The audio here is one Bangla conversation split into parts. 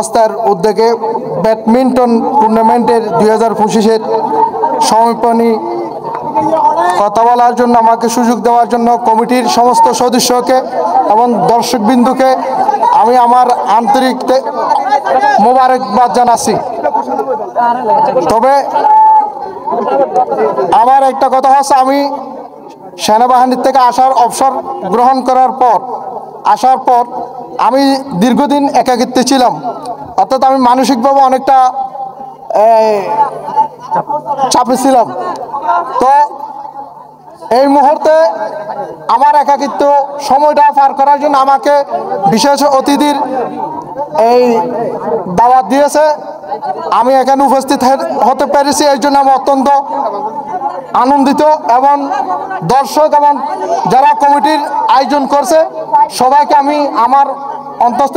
সংস্থার উদ্যোগে ব্যাডমিন্টন টুর্নামেন্টের 2025-এর সমাপনী কথা বলার জন্য আমাকে সুযোগ দেওয়ার জন্য কমিটির সমস্ত সদস্যকে এবং দর্শকবৃন্দকে আমি আমার আন্তরিক মোবারকবাদ জানাচ্ছি। তবে আমার একটা কথা হচ্ছে, আমি সেনাবাহিনীর থেকে অবসর গ্রহণ করার পর আমি দীর্ঘদিন একাকিত্বে ছিলাম, অর্থাৎ আমি মানসিকভাবে অনেকটা চাপে ছিলাম। তো এই মুহূর্তে আমার একাকিত্ব সময়টা পার করার জন্য আমাকে বিশেষ অতিথির এই দাওয়াত দিয়েছে, আমি এখানে উপস্থিত হতে পেরেছি। এই জন্য আমি অত্যন্ত আনন্দিত এবং দর্শক এবং যারা কমিটির আয়োজন করছে সবাইকে আমি আমার অন্তর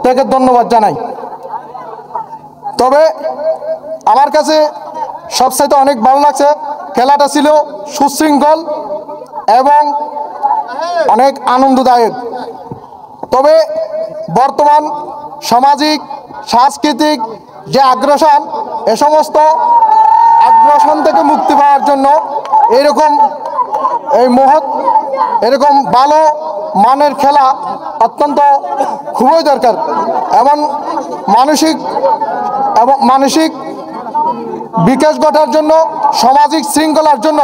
থেকে ধন্যবাদ জানাই। তবে আমার কাছে সবচাইতে অনেক ভালো লাগছে, খেলাটা ছিল সুশৃঙ্খল এবং অনেক আনন্দদায়ক। তবে বর্তমান সামাজিক সাংস্কৃতিক যে আগ্রাসন, এ সমস্ত আগ্রাসন থেকে মুক্তি পাওয়ার জন্য এরকম ভালো মানের খেলা অত্যন্ত খুবই দরকার এবং মানসিক বিকাশ ঘটার জন্য, সামাজিক শৃঙ্খলার জন্য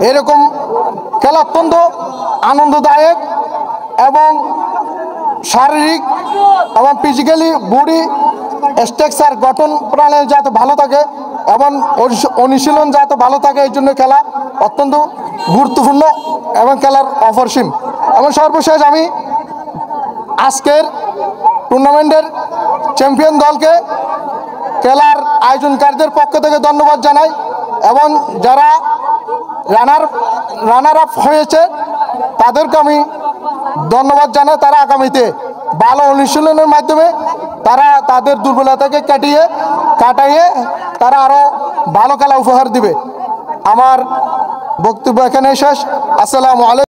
এরকম খেলা অত্যন্ত আনন্দদায়ক এবং শারীরিক এবং ফিজিক্যালি বডি স্ট্রাকচার গঠন প্রণালী যাতে ভালো থাকে এবং অনুশীলন যাতে ভালো থাকে, এই জন্য খেলা অত্যন্ত গুরুত্বপূর্ণ এবং খেলার অপরিসীম। এবং সর্বশেষ আমি আজকের টুর্নামেন্টের চ্যাম্পিয়ন দলকে খেলার আয়োজনকারীদের পক্ষ থেকে ধন্যবাদ জানাই এবং যারা রানার আপ হয়েছে তাদেরকে আমি ধন্যবাদ জানাই। তারা আগামীতে ভালো অনুশীলনের মাধ্যমে তারা তাদের দুর্বলতাকে কাটাইয়ে তারা আরও ভালো খেলা উপহার দিবে। আমার বক্তব্য এখানে শেষ। আসসালামু আলাইকুম।